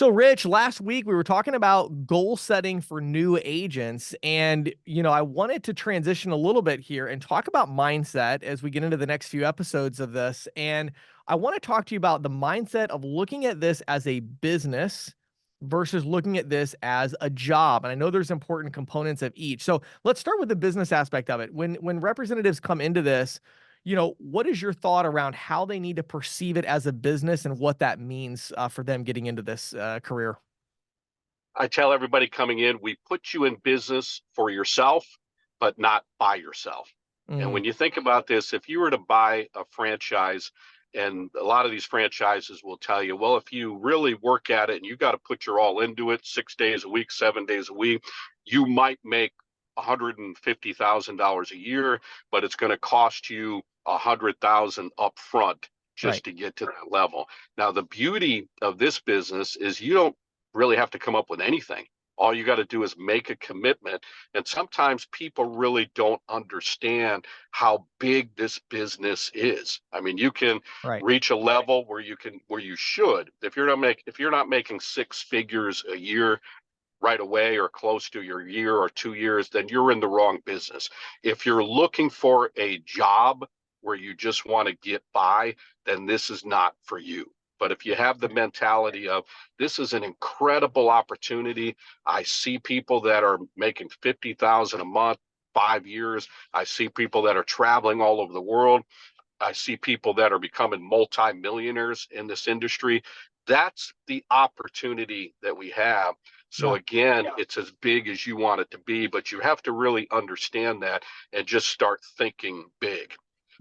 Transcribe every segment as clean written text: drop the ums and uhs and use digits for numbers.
So, Rich, last week we were talking about goal setting for new agents. And, I wanted to transition a little bit here and talk about mindset as we get into the next few episodes of this. And I want to talk to you about the mindset of looking at this as a business versus looking at this as a job. And I know there's important components of each. So let's start with the business aspect of it. When representatives come into this, what is your thought around how they need to perceive it as a business and what that means for them getting into this career? I tell everybody coming in, we put you in business for yourself, but not by yourself. And Mm, when you think about this, if you were to buy a franchise, and a lot of these franchises will tell you, well, if you really work at it and you got to put your all into it 6 days a week, 7 days a week, you might make $150,000 a year, but it's going to cost you 100,000 up front right. just to get to that level. Now, the beauty of this business is you don't really have to come up with anything. All you got to do is make a commitment. And sometimes people really don't understand how big this business is. I mean, you can Right. reach a level where you should. If you're not making six figures a year right away or close to your year or 2 years, then you're in the wrong business. If you're looking for a job where you just want to get by, then this is not for you. But if you have the mentality of this is an incredible opportunity, I see people that are making 50,000 a month, 5 years. I see people that are traveling all over the world. I see people that are becoming multimillionaires in this industry. That's the opportunity that we have. So Yeah. again, it's as big as you want it to be, but you have to really understand that and just start thinking big.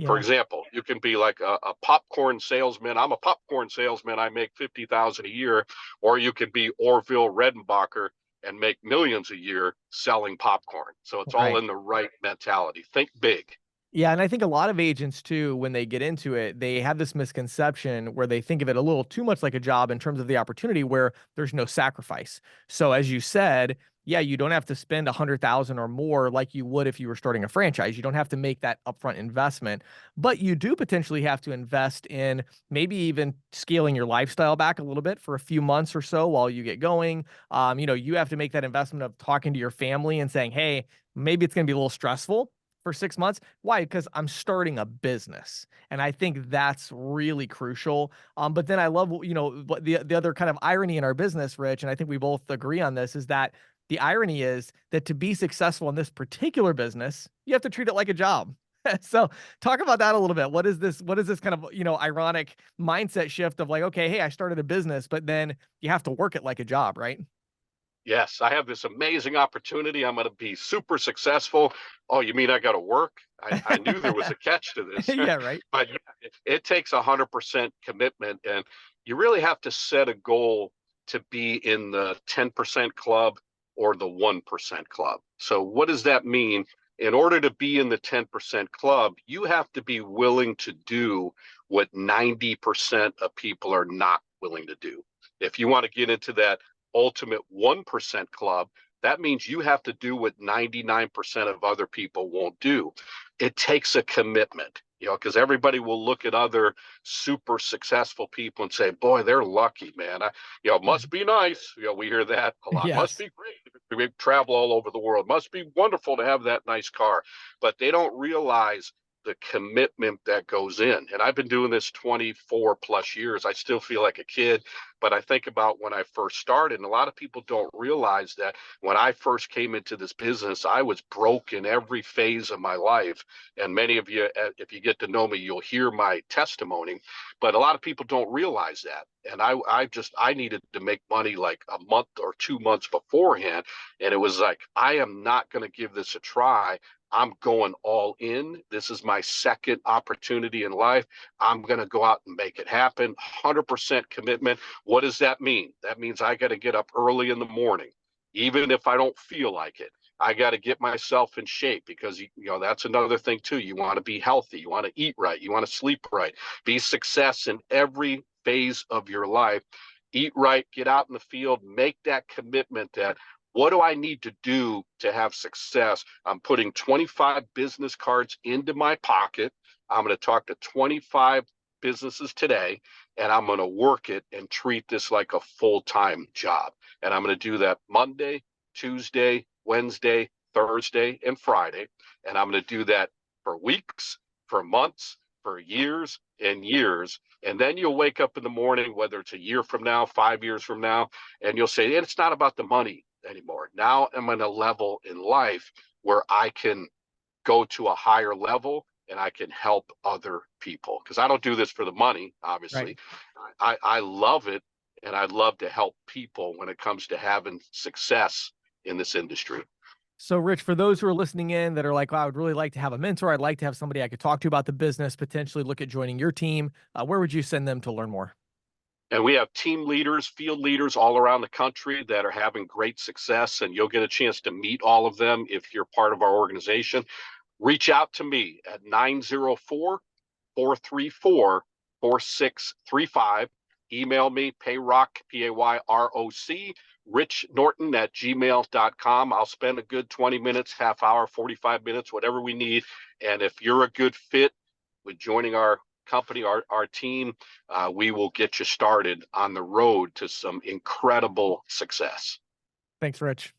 For Yeah. example, you can be like a popcorn salesman. I'm a popcorn salesman. I make 50,000 a year, or you could be Orville Redenbacher and make millions a year selling popcorn. So it's all Right. in the right mentality. Think big. Yeah, and I think a lot of agents too, when they get into it, they have this misconception where they think of it a little too much like a job in terms of the opportunity where there's no sacrifice. So as you said, yeah, you don't have to spend 100,000 or more like you would if you were starting a franchise. You don't have to make that upfront investment, but you do potentially have to invest in maybe even scaling your lifestyle back a little bit for a few months or so while you get going. You have to make that investment of talking to your family and saying, "Hey, maybe it's going to be a little stressful for 6 months." Why? Because I'm starting a business. And I think that's really crucial. But then I love, what the other kind of irony in our business, Rich, and I think we both agree on this, is that the irony is that to be successful in this particular business, you have to treat it like a job. So talk about that a little bit. What is this kind of, ironic mindset shift of like, okay, hey, I started a business, but then you have to work it like a job, right? Yes, I have this amazing opportunity. I'm going to be super successful. Oh, you mean I got to work? I knew there was a catch to this, Yeah, right. but yeah, it takes 100% commitment, and you really have to set a goal to be in the 10% club or the 1% club. So, what does that mean? In order to be in the 10% club, you have to be willing to do what 90% of people are not willing to do. If you want to get into that ultimate 1% club, that means you have to do what 99% of other people won't do. It takes a commitment, because everybody will look at other super successful people and say, boy, they're lucky, man. Must be nice. We hear that a lot. Must Yes. be great. We travel all over the world. Must be wonderful to have that nice car. But they don't realize the commitment that goes in. And I've been doing this 24 plus years. I still feel like a kid, but I think about when I first started, and a lot of people don't realize that when I first came into this business, I was broke in every phase of my life. And many of you, if you get to know me, you'll hear my testimony. But a lot of people don't realize that. And I needed to make money like a month or 2 months beforehand. And it was like, I am not going to give this a try. I'm going all in. This is my second opportunity in life. I'm going to go out and make it happen. 100% commitment. What does that mean? That means I got to get up early in the morning, even if I don't feel like it. I got to get myself in shape because that's another thing too. You want to be healthy. You want to eat right. You want to sleep right. Be success in every phase of your life. Eat right. Get out in the field. Make that commitment that what do I need to do to have success? I'm putting 25 business cards into my pocket. I'm going to talk to 25 businesses today, and I'm going to work it and treat this like a full-time job. And I'm going to do that Monday, Tuesday, Wednesday, Thursday, and Friday. And I'm going to do that for weeks, for months, for years and years. And then you'll wake up in the morning, whether it's a year from now, 5 years from now, and you'll say, it's not about the money anymore. Now I'm in a level in life where I can go to a higher level and I can help other people. Because I don't do this for the money, Right. obviously. I love it, and I love to help people when it comes to having success in this industry. So, Rich, for those who are listening in that are like, wow, I would really like to have a mentor, I'd like to have somebody I could talk to about the business, potentially look at joining your team, where would you send them to learn more? And we have team leaders, field leaders all around the country that are having great success, and you'll get a chance to meet all of them if you're part of our organization. Reach out to me at 904-434-4635. Email me, payrock, Payroc, Rich Norton at gmail.com. I'll spend a good 20 minutes, half hour, 45 minutes, whatever we need. And if you're a good fit with joining our company, our team, we will get you started on the road to some incredible success. Thanks, Rich.